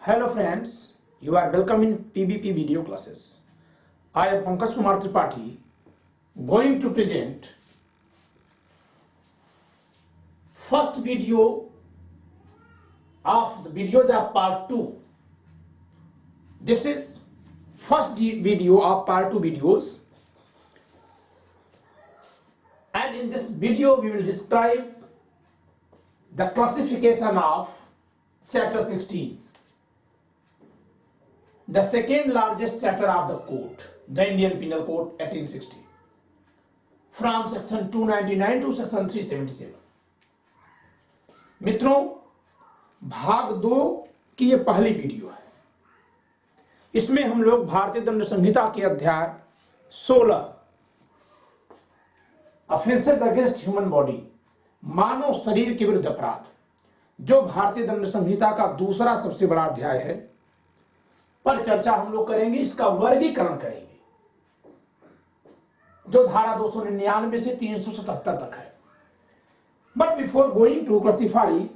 Hello friends, you are welcome in PBP video classes. I am Pankaj Kumar Tripathi going to present first video of the videos of part 2. This is first video of part 2 videos, and in this video we will describe the classification of chapter 16. The second largest chapter of the code, the Indian Penal Code 1860, from section 299 to section 377. मित्रों, भाग 2 की ये पहली video है। इसमें हम लोग भारतीय दंड संहिता के अध्याय 16 ऑफेंसेस अगेंस्ट ह्यूमन बॉडी, मानव शरीर के विरुद्ध अपराध, जो भारतीय दंड संहिता का दूसरा सबसे बड़ा अध्याय है, पर चर्चा हम लोग करेंगे। इसका वर्गीकरण करेंगे, जो धारा 299 से 377 तक है। But before going to classify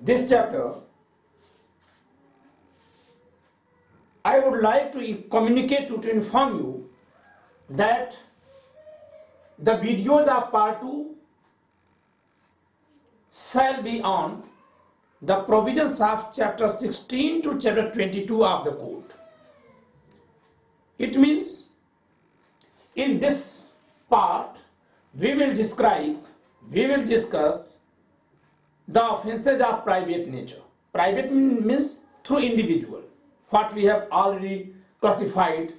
this chapter, I would like to communicate to inform you that the videos of part 2 shall be on the provisions of chapter 16 to chapter 22 of the code. It means in this part we will discuss the offenses of private nature. Private means through individual, what we have already classified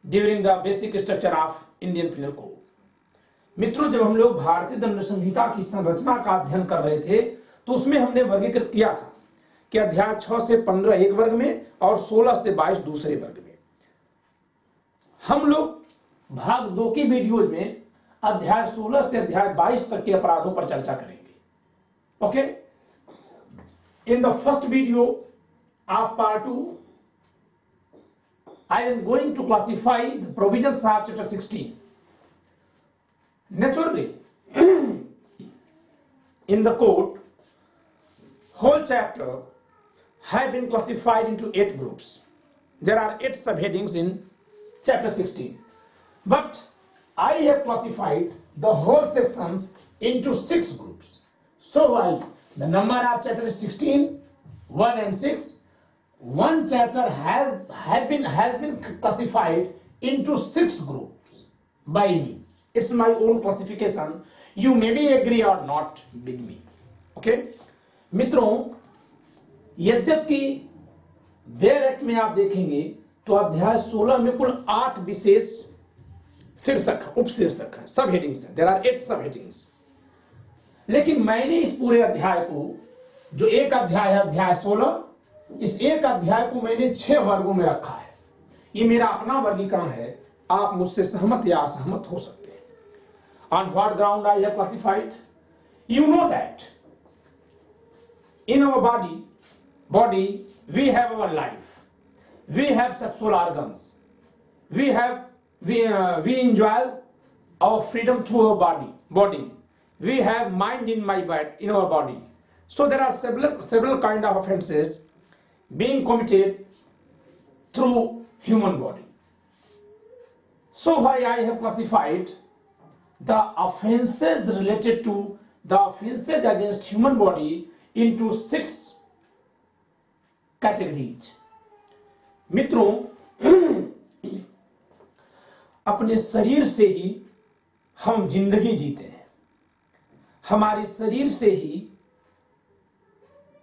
during the basic structure of Indian Penal Code. मित्रों, जब हम लोग भारतीय दंड संहिता की संरचना का अध्ययन कर रहे थे तो उसमें हमने वर्गीकृत किया था कि अध्याय 6 से 15 एक वर्ग में और 16 से 22 दूसरे वर्ग में। हम लोग भाग 2 की वीडियोज में अध्याय 16 से अध्याय 22 तक के अपराधों पर चर्चा करेंगे। Okay, in the first video of part 2 I am going to classify the provisions of chapter 16. Naturally, in the code, whole chapter have been classified into 8 groups. There are 8 subheadings in chapter 16, but I have classified the whole sections into 6 groups. So while the number of chapter is 16, 1 and 6, one chapter has been classified into 6 groups by me. It's my own classification. You maybe agree or not with me. Okay? मित्रों, यद्यपि bare act में आप देखेंगे तो अध्याय 16 में कुल 8 विशेष शीर्षक, उपशीर्षक है, सब हेडिंग्स है। देयर आर 8 सब हेडिंग्स। लेकिन मैंने इस पूरे अध्याय को, जो एक अध्याय है अध्याय 16, इस एक अध्याय को मैंने 6 वर्गों में रखा है। ये मेरा अपना वर्गीकरण है, आप मुझसे सहमत या असहमत हो सकते हैं। On what ground I have classified? You know that in our body we have our life, we have sexual organs, we enjoy our freedom through our body, we have mind in our body. So there are several kind of offenses being committed through human body. So why I have classified the offenses related to the offenses against human body into 6 categories. मित्रों, अपने शरीर से ही हम जिंदगी जीते हैं, हमारे शरीर से ही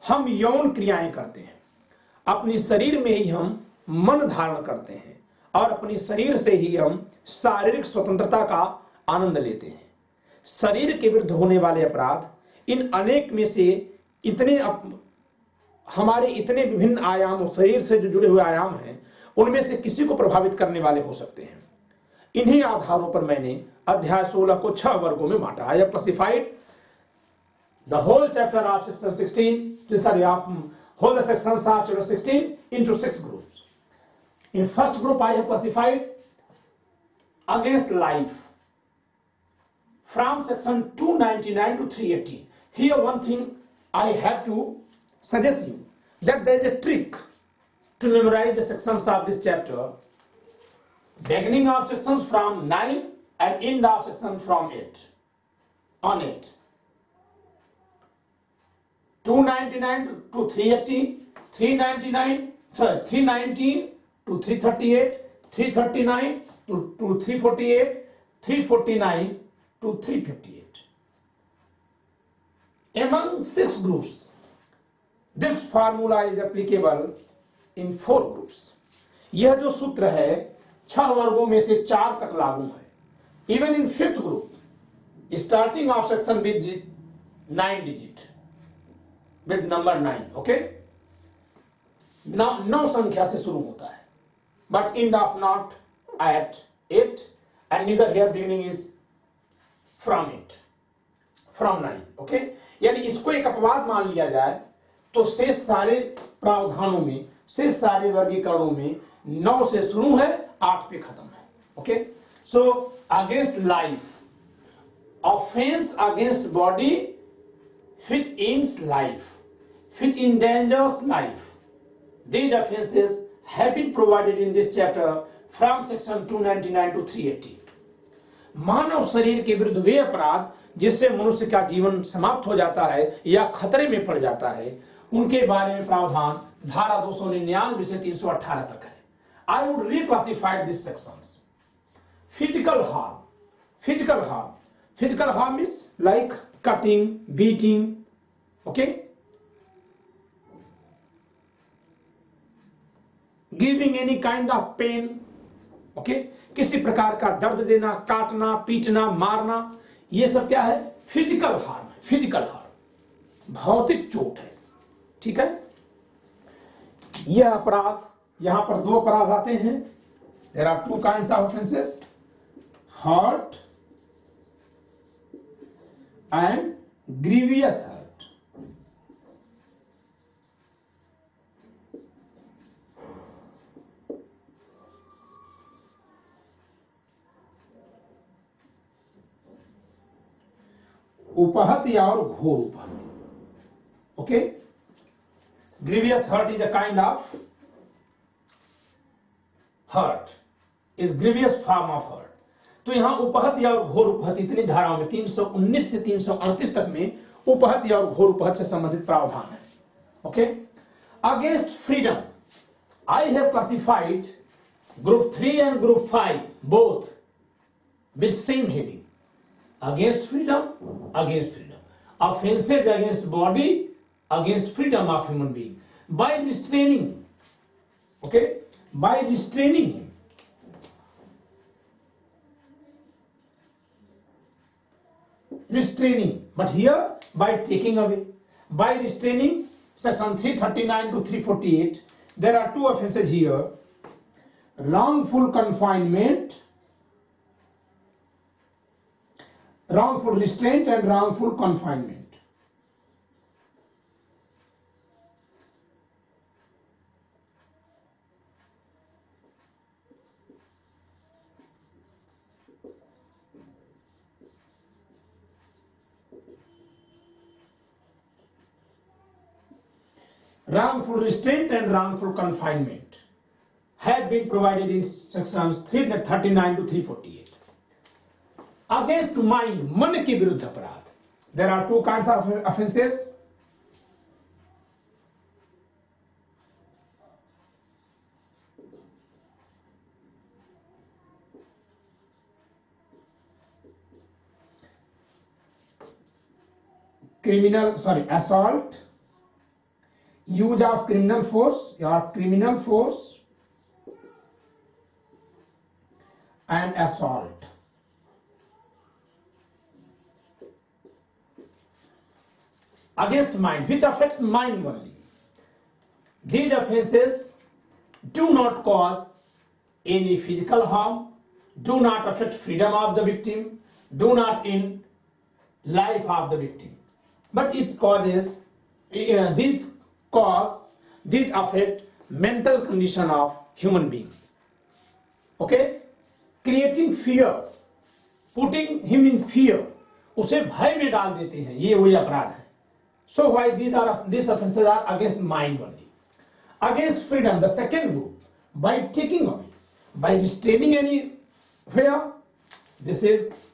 हम यौन क्रियाएं करते हैं, अपने शरीर में ही हम मन धारण करते हैं और अपने शरीर से ही हम शारीरिक स्वतंत्रता का आनंद लेते हैं। शरीर के विरुद्ध होने वाले अपराध इन अनेक में से हमारे इतने विभिन्न आयामों, शरीर से जो जुड़े हुए आयाम हैं, उनमें से किसी को प्रभावित करने वाले हो सकते हैं। इन्हीं आधारों पर मैंने अध्याय 16 को 6 वर्गों में बांटा। I have classified the whole chapter of section 16, whole the sections of chapter 16 into 6 groups. In first group I have classified against life, from section 299 to 318. Here one thing I have to suggest you, that there is a trick to memorize the sections of this chapter. Beginning of sections from 9 and end of section from 8. On 8. 299 to 380, 319 to 338, 339 to 348, 349 to 358. Among 6 groups, this formula is applicable in 4 groups. यह जो सूत्र है 6 वर्गों में से 4 तक लागू है. Even in 5th group, starting of section with 9 digit, with number 9, okay? 9 संख्या से शुरू होता है, but end of not at 8, and neither here beginning is from 8, from 9, okay? यानी इसको एक अपवाद मान लिया जाए तो शेष सारे प्रावधानों में, शेष सारे वर्गीकरणों में 9 से शुरू है, 8 पे खत्म है, okay? So against life, offence against body which ends life, which endangers life. These offenses have been provided in this chapter from section 299 to 380. मानव शरीर के विरुद्ध वे अपराध जिससे मनुष्य का जीवन समाप्त हो जाता है या खतरे में पड़ जाता है, उनके बारे में प्रावधान धारा 299 से 318 तक है. I would reclassify these sections. Physical harm. Physical harm. Physical harm is like cutting, beating, okay? Giving any kind of pain, okay? किसी प्रकार का दर्द देना, काटना, पीटना, मारना, ये सब क्या है? फिजिकल हार्म है. फिजिकल हार्म, भौतिक चोट है. ठीक है? यह अपराध, यहां पर 2 अपराध आते हैं. There are 2 kinds of offenses, hurt and grievous hurt. उपहत और घोर उपहत. Okay, grievous hurt is a kind of hurt, is grievous form of hurt. तो यहां उपहत और घोर उपहत इतनी धाराओं में 319 से 338 तक में उपहत और घोर उपहत से संबंधित प्रावधान है. Okay, against freedom I have classified group 3 and group 5 both with same heading. Against freedom, against freedom. Offenses against body, against freedom of human being. By restraining, okay? By restraining him. Restraining, but here by taking away. By restraining, section 339 to 348, there are 2 offenses here. Wrongful confinement, wrongful restraint and wrongful confinement. Wrongful restraint and wrongful confinement have been provided in sections 339 to 348. Against mind, मन के विरुद्ध अपराध. There are 2 kinds of offenses. Assault, use of criminal force and assault. Against mind, which affects mind only. These offenses do not cause any physical harm, do not affect freedom of the victim, do not end life of the victim, but it causes these affect mental condition of human being. Okay, creating fear, putting him in fear, उसे भय में डाल देते हैं, ये वही अपराध है. So why these offenses are against mind only. against freedom, the second group, by taking away, by restraining anywhere, this is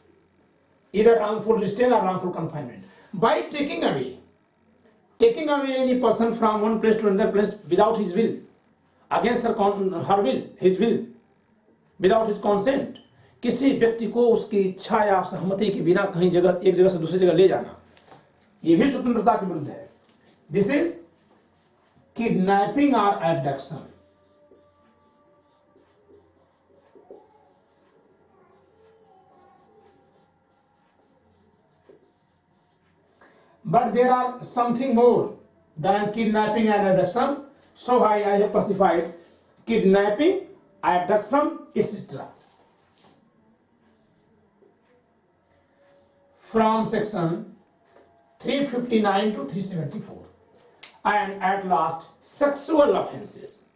either wrongful restraint or wrongful confinement. By taking away any person from one place to another place without his will, against her will, his will, without his consent, किसी व्यक्ति को उसकी इच्छा या सहमति के बिना कहीं जगह, एक जगह से दूसरी जगह ले जाना, ये भी स्वतंत्रता के विरुद्ध है. दिस इज किडनैपिंग और abduction. But there are something more than kidnapping and abduction. So I have classified kidnapping, abduction, etc. From section 359 to 374. And at last, sexual offenses.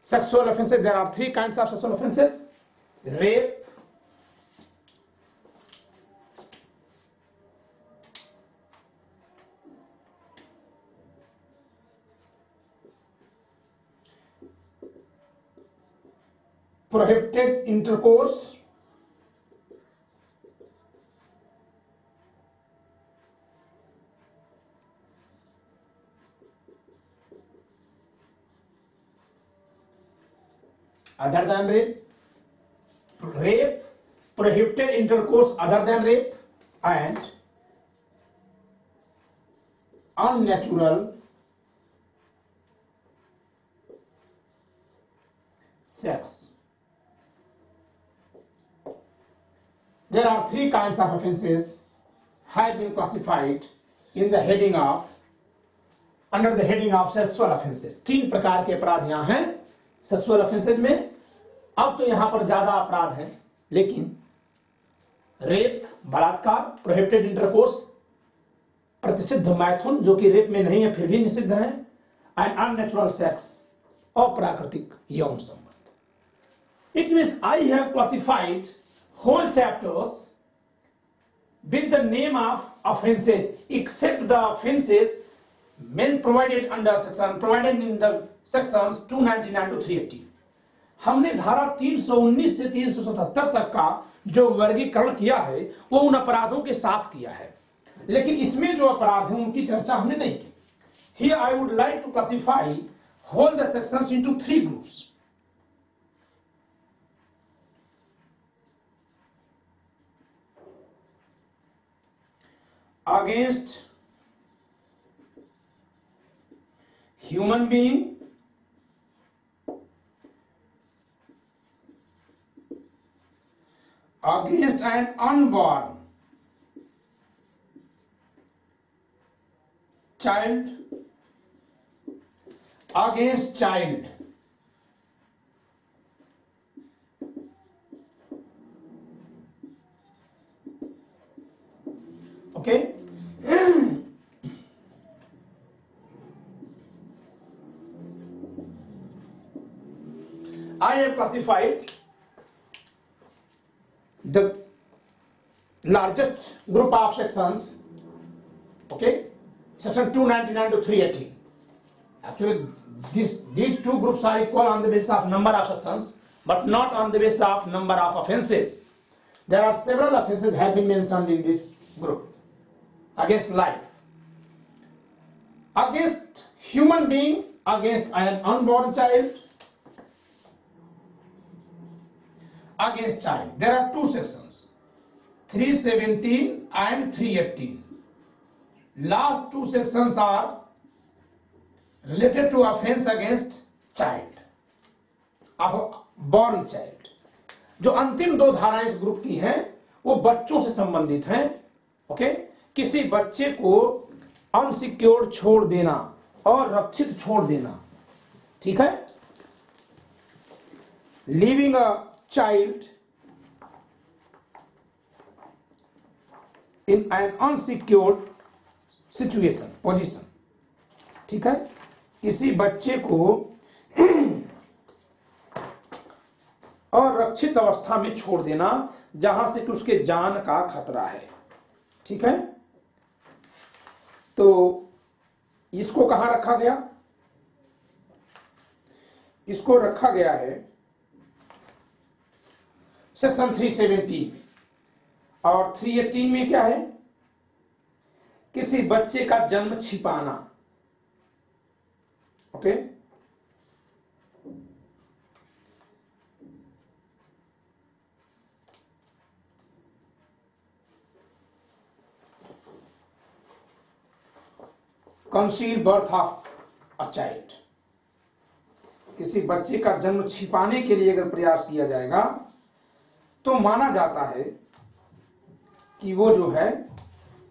Sexual offenses, there are three kinds of sexual offenses: rape, prohibited intercourse, other than rape, prohibited intercourse other than rape, and unnatural sex. There are three kinds of offenses have been classified in the heading of, under the heading of sexual offenses. तीन प्रकार के अपराध यहाँ हैं sexual offences में. अब तो यहाँ पर ज्यादा अपराध हैं, लेकिन रेप, बलात्कार, प्रोहिबिटेड इंटरकोर्स, प्रतिषिद्ध मैथुन जो कि रेप में नहीं है फिर भी निषिद्ध है, एंड अननेचुरल सेक्स, अप्राकृतिक यौन संबंध. It means I have classified whole chapters with the name of offenses, except the offenses men provided under section, provided in the sections 299 to 380. हमने धारा 319 से 377 तक का जो वर्गीकरण किया है वो उन अपराधों के साथ किया है, लेकिन इसमें जो अपराध हैं उनकी चर्चा हमने नहीं की. Here I would like to classify whole the sections into three groups. Against human being, against an unborn child, against child, okay. I have classified the largest group of sections, okay, section 299 to 380. Actually, these two groups are equal on the basis of number of sections, but not on the basis of number of offenses. There are several offenses have been mentioned in this group. Against life, against human being, against an unborn child, against child. There are two sections, 317 and 318. Last two sections are related to offense against child, born child. जो अंतिम दो धाराएं इस group की हैं वो बच्चों से संबंधित हैं. ओके, किसी बच्चे को अनसिक्योर्ड छोड़ देना और रक्षित छोड़ देना, ठीक है. Leaving a child in an unsecured situation, position, ठीक है. किसी बच्चे को अरक्षित अवस्था में छोड़ देना जहां से कि उसके जान का खतरा है, ठीक है. तो इसको कहां रखा गया? इसको रखा गया है सेक्शन 317 में, और 318 में क्या है? किसी बच्चे का जन्म छिपाना। Okay, conceal birth of a child, किसी बच्चे का जन्म छिपाने के लिए अगर प्रयास किया जाएगा तो माना जाता है कि वो जो है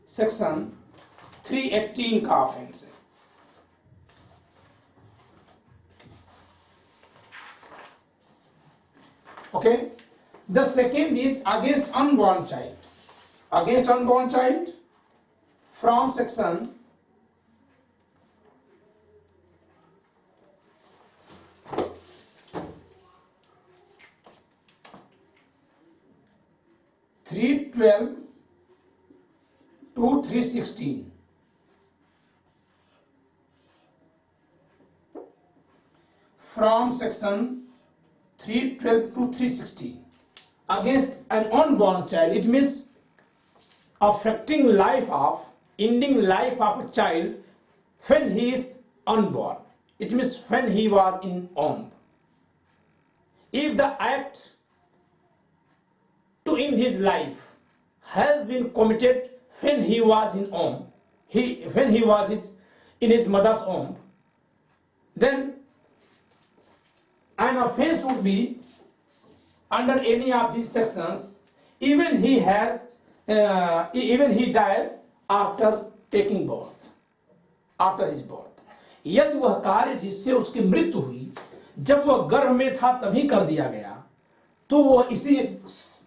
सेक्शन 318 का ऑफेंस है। Okay, the second is against unborn child, against unborn child from section 312 to 316, from section 312 to 316 against an unborn child. It means affecting life of, ending life of a child when he is unborn. It means when he was in womb. If the act to end his life has been committed when he was in womb, when he was in his mother's womb, then an offense would be under any of these sections, even he dies after taking birth, after his birth. यदि वह कार्य जिससे उसकी मृत्यु हुई जब वह गर्भ में था तभी कर दिया गया तो वह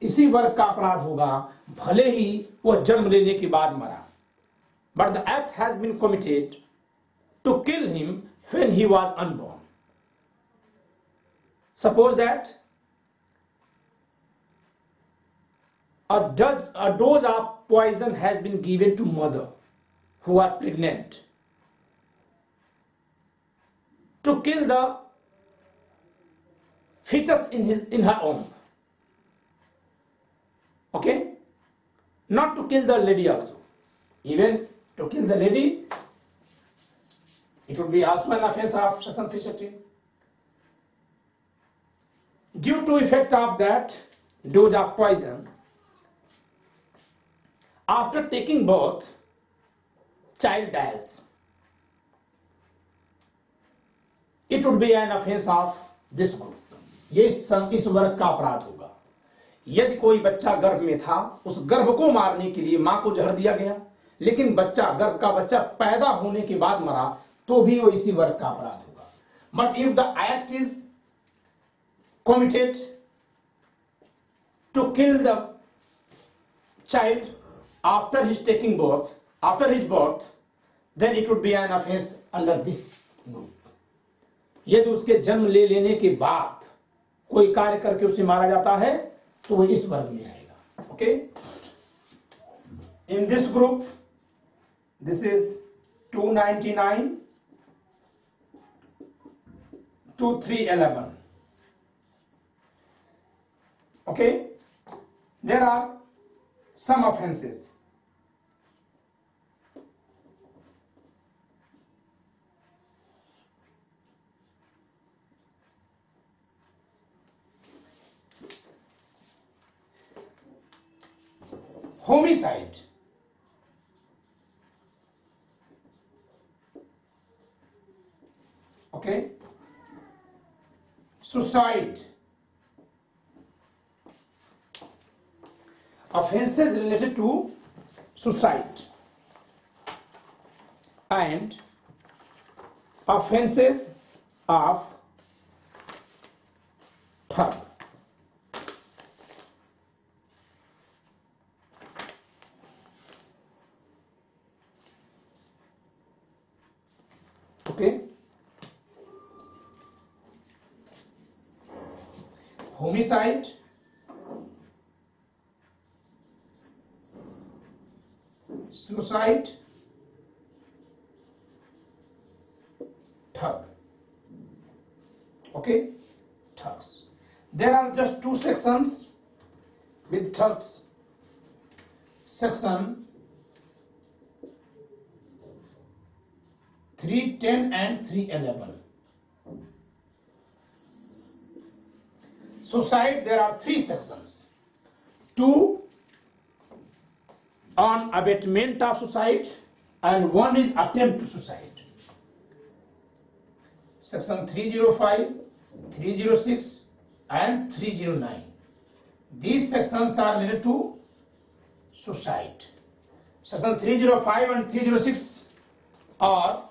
इसी वर्ग का अपराध होगा, भले ही वह जन्म लेने के बाद मरा. But the act has been committed to kill him when he was unborn. Suppose that a dose of poison has been given to mother who are pregnant to kill the fetus in her womb. Okay, not to kill the lady also. Even to kill the lady, it would be also an offense of section 316. Due to effect of that dose of poison, after taking birth, child dies. It would be an offense of this group. ये इस वर्ग का अपराध होगा. यदि कोई बच्चा गर्भ में था, उस गर्भ को मारने के लिए मां को जहर दिया गया, लेकिन गर्भ का बच्चा पैदा होने के बाद मरा, तो भी वो इसी वर्ग का अपराध होगा. But if the act is committed to kill the child after his taking birth, after his birth, then it would be an offense under this group. यदि उसके जन्म ले लेने के बाद कोई कार्य करके उसे मारा जाता है तो वो इस वर्ग में आएगा. Okay, in this group this is 299 to 311. Okay, there are some offenses. Homicide. Okay, suicide, offenses related to suicide, and offenses of third. Okay, homicide, suicide, thug. Okay, thugs. There are just two sections with thugs. Section 310 and 311. Suicide, there are three sections. Two on abatement of suicide and one is attempt to suicide. Section 305, 306 and 309. These sections are related to suicide. Section 305 and 306 are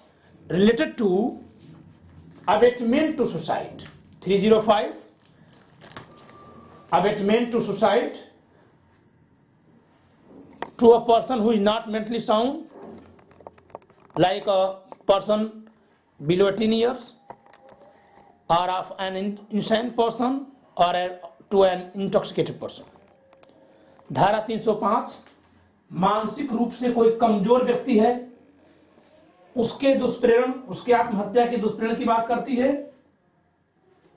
related to abatement to suicide. 305, abatement to suicide to a person who is not mentally sound, like a person below 18 years, or of an insane person, or to an intoxicated person. धारा 305, मानसिक रूप से कोई कमजोर व्यक्ति है, उसके दुष्प्रेरण, उसके आत्महत्या के दुष्प्रेरण की बात करती है।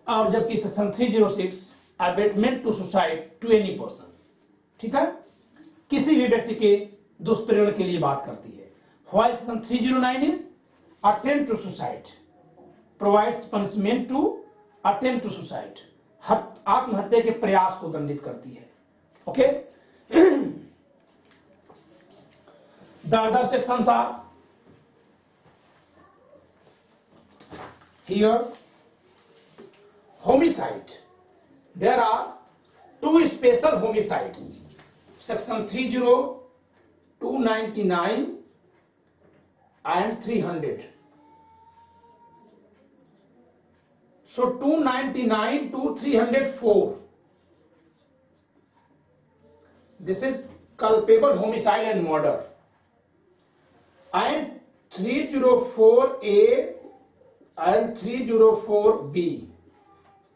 और जबकि section 306 abetment to suicide to any person, ठीक है, किसी भी व्यक्ति के दुष्प्रेरण के लिए बात करती है। While section 309 is attempt to suicide, provides punishment to attempt to suicide, आत्महत्या के प्रयास को दंडित करती है। Okay, the other sections are here. Homicide, there are two special homicides, section 30, 299 and 300. So 299 to 304, this is culpable homicide and murder, and 304A and 304B,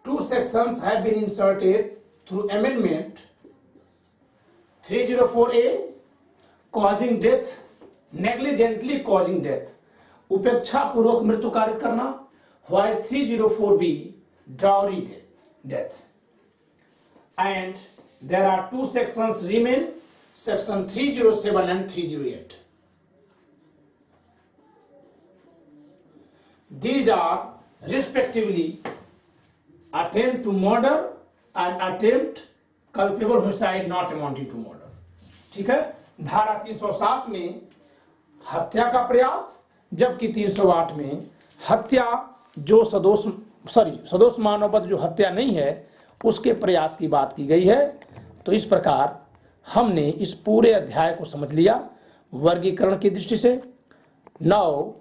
two sections have been inserted through amendment. 304A, causing death, negligently causing death, उपेक्षा पूर्वक मृत्यु कारित करना, while 304B, dowry death. And there are two sections remain, section 307 and 308. These are respectively attempt to murder and attempt culpable homicide not amounting to murder. ठीक है, धारा 307 में हत्या का प्रयास, जबकि 308 में हत्या जो सदोष मानववध जो हत्या नहीं है उसके प्रयास की बात की गई है। तो इस प्रकार हमने इस पूरे अध्याय को समझ लिया वर्गीकरण की दृष्टि से। Now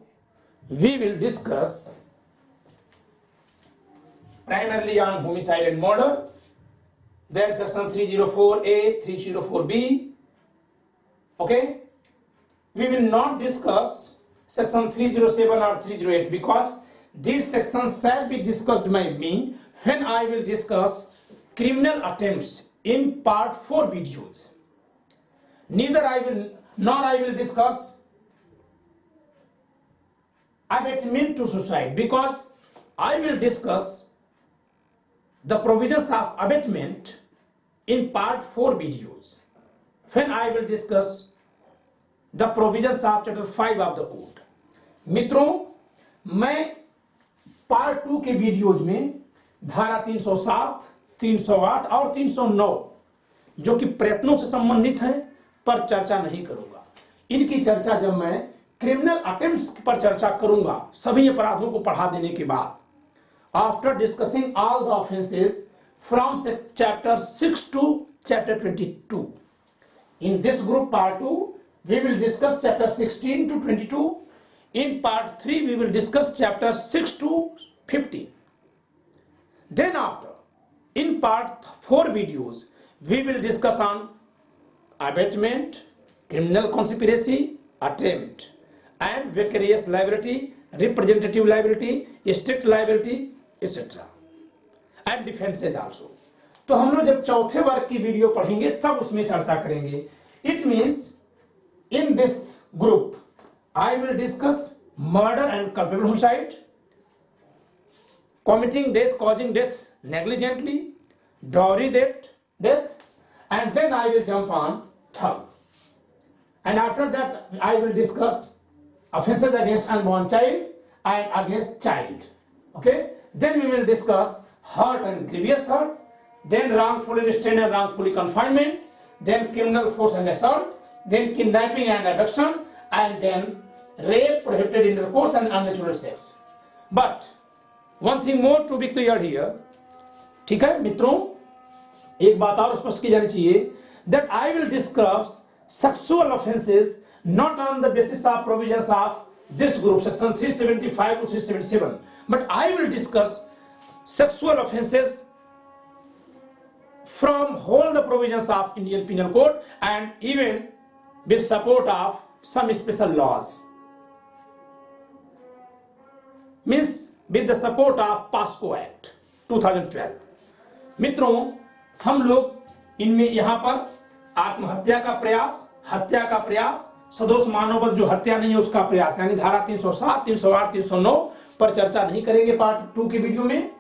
we will discuss primarily on homicide and murder, then section 304A, 304B. Okay, we will not discuss section 307 or 308 because these sections shall be discussed by me when I will discuss criminal attempts in part 4 videos. Neither I will discuss abatement to suicide because I will discuss the provisions of abatement in part 4 videos when I will discuss the provisions of chapter 5 of the code. मित्रों, मैं part 2 के videos में धारा 307, 308 और 309 जो कि प्रयत्नों से संबंधित है पर चर्चा नहीं करूंगा। इनकी चर्चा जब मैं क्रिमिनल अटेम्प्ट्स पर चर्चा करूंगा सभी अपराधों को पढ़ा देने के बाद, after discussing all the offences from chapter 6 to chapter 22. In this group part 2 we will discuss chapter 16 to 22. In part 3 we will discuss chapter 6 to 15. Then after, in part 4 videos we will discuss on abatement, criminal conspiracy, attempt, and vicarious liability, representative liability, strict liability, etc. and defenses also. तो हम लोग जब चौथे वर्ग की video पढ़ेंगे तब उसमें चर्चा करेंगे. It means in this group I will discuss murder and culpable homicide, committing death, causing death negligently, dowry death, and then I will jump on thug. And after that I will discuss offences against unborn child and against child. Okay, then we will discuss hurt and grievous hurt, then wrongfully restraint and wrongfully confinement, then criminal force and assault, then kidnapping and abduction, and then rape, prohibited intercourse and unnatural sex. But one thing more to be cleared here, ठीक है मित्रों, एक बात और स्पष्ट की जानी चाहिए, that I will discuss sexual offences not on the basis of provisions of this group, section 375 to 377, but I will discuss sexual offences from whole the provisions of Indian Penal Code and even with support of some special laws, means with the support of POSCO Act 2012. मित्रों, हम लोग इनमें यहाँ पर आत्महत्या का प्रयास, हत्या का प्रयास, सदोष मानववध जो हत्या नहीं है उसका प्रयास, यानी धारा 307, 308, 309 पर चर्चा नहीं करेंगे पार्ट 2 के वीडियो में।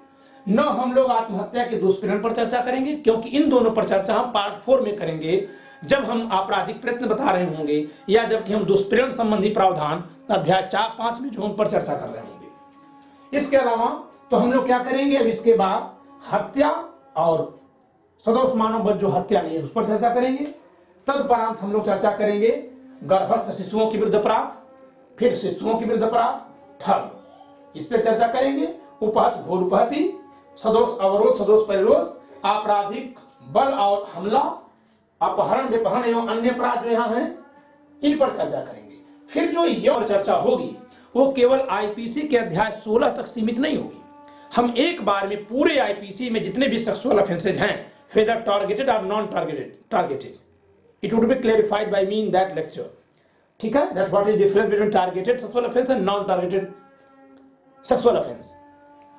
न हम लोग आत्महत्या के दुष्प्रेरण पर चर्चा करेंगे, क्योंकि इन दोनों पर चर्चा हम पार्ट 4 में करेंगे, जब हम आपराधिक प्रयत्न बता रहे होंगे या जबकि हम दुष्प्रेरण संबंधी प्रावधान अध्याय 4-5 में जो उन पर चर्चा कर रहे होंगे। इसके अलावा तो हम लोग क्या करेंगे, अब इसके बाद हत्या और सदोष मानववध जो हत्या नहीं है उस पर चर्चा करेंगे। तदुपरांत हम लोग चर्चा करेंगे गर्भस्थ शिशुओं के विरुद्ध अपराध, फिर शिशुओं के विरुद्ध अपराध, ठग, इस पर चर्चा करेंगे। उपहत, घोर उपहति, सदोष अवरोध, सदोष परिरोध, आपराधिक बल और हमला, अपहरण, विपहरण एवं अन्य अपराध जो यहाँ हैं इन पर चर्चा करेंगे। फिर जो यह चर्चा होगी वो केवल आईपीसी के अध्याय 16 तक सीमित नहीं होगी। हम एक बार में पूरे आईपीसी में जितने भी सेक्सुअल ऑफेंसेज हैं, whether targeted or non-targeted, it would be clarified by me in that lecture. ठीक है, that what is the difference between targeted sexual offense and non-targeted sexual offense.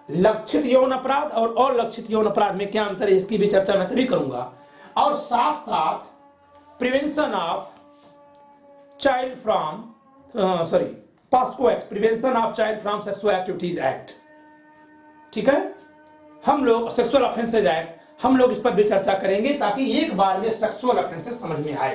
लक्षित यौन अपराध और अलक्षित यौन अपराध में क्या अंतर है, इसकी भी चर्चा मैं तभी करूंगा। और साथ साथ prevention of child from POSCO act, prevention of child from sexual activities act, ठीक है, हम लोग सेक्सुअल ऑफेंसेज एक्ट हम लोग इस पर भी चर्चा करेंगे ताकि एक बार में सेक्सुअल ऑफेंसेज समझ में आए।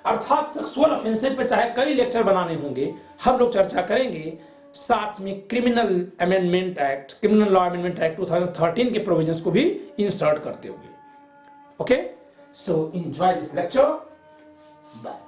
अर्थात सेक्सुअल ऑफेंसेज पे चाहे कई लेक्चर बनाने होंगे, हम लोग चर्चा करेंगे। साथ में criminal amendment act, criminal law amendment act 2013 के प्रोविजंस को भी इंसर्ट करते हुए। Okay, so enjoy this lecture, bye.